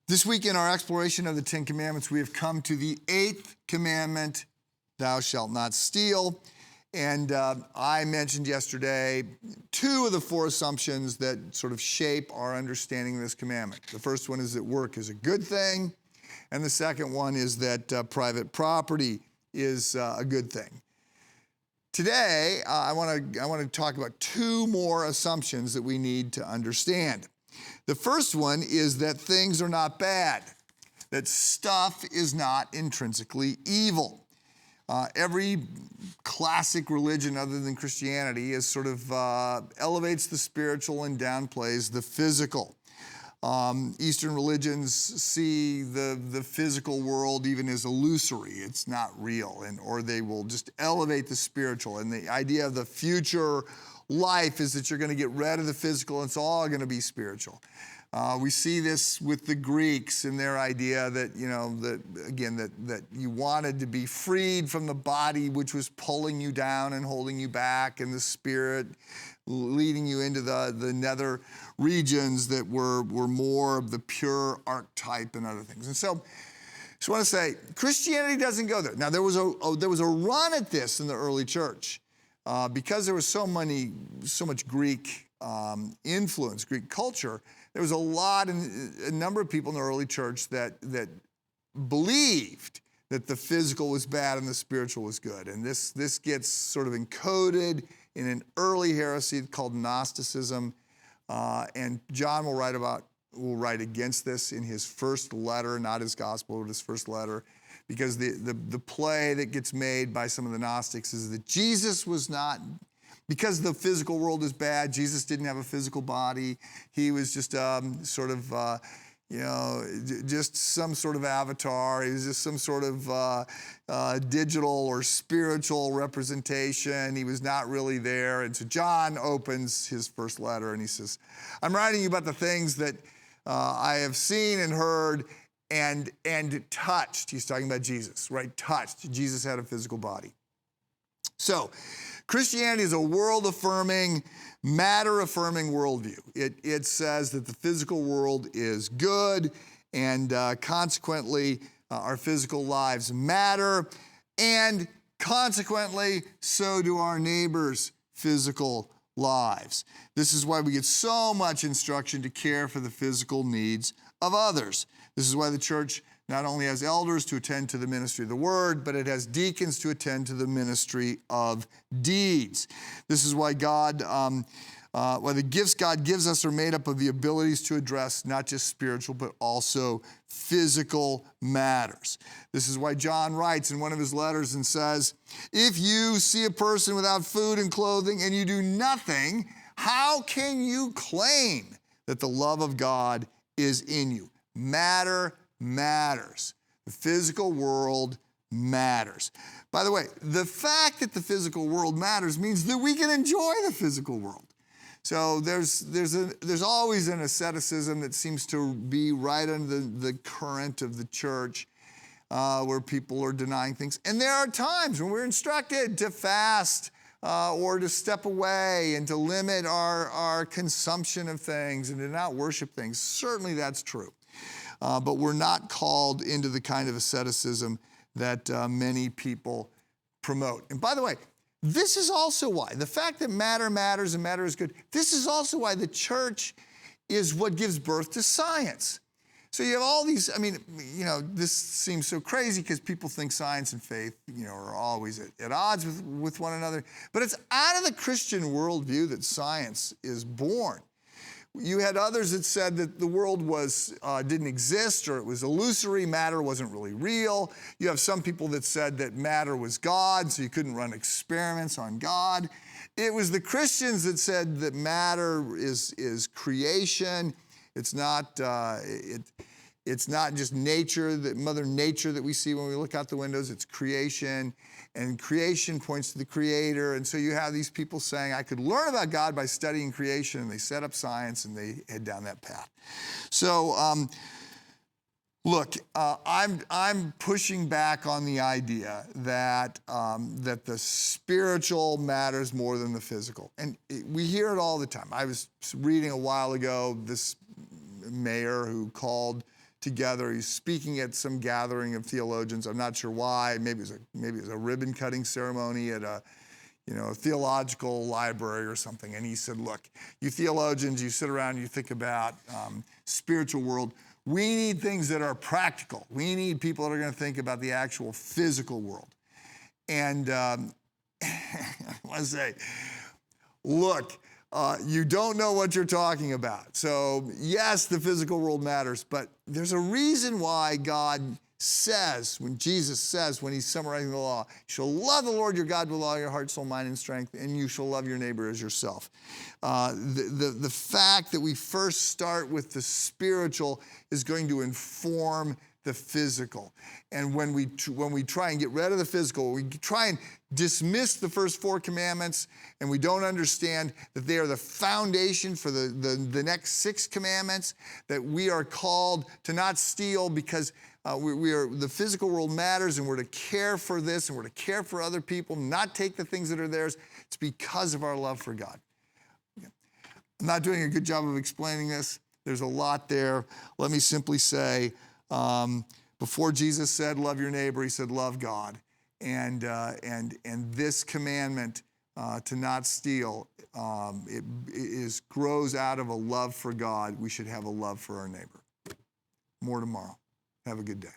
This week in our exploration of the Ten Commandments, we have come to the Eighth Commandment, thou shalt not steal. And I mentioned yesterday two of the four assumptions that sort of shape our understanding of this commandment. The first one is that work is a good thing, and the second one is that private property is a good thing. Today, I want to talk about two more assumptions that we need to understand. The first one is that things are not bad, that stuff is not intrinsically evil. Every classic religion other than Christianity is sort of elevates the spiritual and downplays the physical. Eastern religions see the physical world even as illusory. It's not real, or they will just elevate the spiritual. And the idea of the future life is that you're going to get rid of the physical and it's all going to be spiritual. We see this with the Greeks and their idea that, that you wanted to be freed from the body which was pulling you down and holding you back, and the spirit leading you into the nether regions that were more of the pure archetype and other things. And so I just want to say, Christianity doesn't go there. Now, there was a run at this in the early church because there was so much Greek influence, Greek culture. There was a number of people in the early church that believed that the physical was bad and the spiritual was good. And this gets sort of encoded in an early heresy called Gnosticism. And John will write against this in his first letter, not his gospel, but his first letter, because the play that gets made by some of the Gnostics is that Jesus was not. Because the physical world is bad, Jesus didn't have a physical body. He was just just some sort of avatar. He was just some sort of digital or spiritual representation. He was not really there. And so John opens his first letter and he says, I'm writing you about the things that I have seen and heard and touched. He's talking about Jesus, right? Touched. Jesus had a physical body. So Christianity is a world-affirming, matter-affirming worldview. It says that the physical world is good, and consequently, our physical lives matter, and consequently, so do our neighbors' physical lives. This is why we get so much instruction to care for the physical needs of others. This is why the church not only has elders to attend to the ministry of the word, but it has deacons to attend to the ministry of deeds. This is why why the gifts God gives us are made up of the abilities to address not just spiritual, but also physical matters. This is why John writes in one of his letters and says, if you see a person without food and clothing and you do nothing, how can you claim that the love of God is in you? Matter matters. The physical world matters. By the way, the fact that the physical world matters means that we can enjoy the physical world. So there's always an asceticism that seems to be right under the current of the church where people are denying things. And there are times when we're instructed to fast or to step away and to limit our consumption of things and to not worship things. Certainly that's true. But we're not called into the kind of asceticism that many people promote. And by the way, this is also why, the fact that matter matters and matter is good, this is also why the church is what gives birth to science. So you have all these, this seems so crazy because people think science and faith, are always at odds with one another. But it's out of the Christian worldview that science is born. You had others that said that the world didn't exist, or it was illusory, matter wasn't really real. You have some people that said that matter was God, so you couldn't run experiments on God. It was the Christians that said that matter is creation. It's not just nature, Mother Nature that we see when we look out the windows. It's creation, and creation points to the Creator. And so you have these people saying, I could learn about God by studying creation, and they set up science and they head down that path. So look, I'm pushing back on the idea that the spiritual matters more than the physical. And we hear it all the time. I was reading a while ago this mayor who called together. He's speaking at some gathering of theologians. I'm not sure why. Maybe it was a ribbon cutting ceremony at a theological library or something. And he said, look, you theologians, you sit around, you think about spiritual world. We need things that are practical. We need people that are going to think about the actual physical world. And I want to say, look, you don't know what you're talking about. So yes, the physical world matters, but there's a reason why God says, when Jesus says, when he's summarizing the law, you shall love the Lord your God with all your heart, soul, mind, and strength, and you shall love your neighbor as yourself. The fact that we first start with the spiritual is going to inform the physical. And when we try and get rid of the physical, we try and dismiss the first 4 commandments, and we don't understand that they are the foundation for the next 6 commandments, that we are called to not steal because the physical world matters, and we're to care for this, and we're to care for other people, not take the things that are theirs. It's because of our love for God. I'm not doing a good job of explaining this. There's a lot there. Let me simply say, before Jesus said, love your neighbor, he said, love God. And this commandment to not steal, grows out of a love for God. We should have a love for our neighbor. More tomorrow. Have a good day.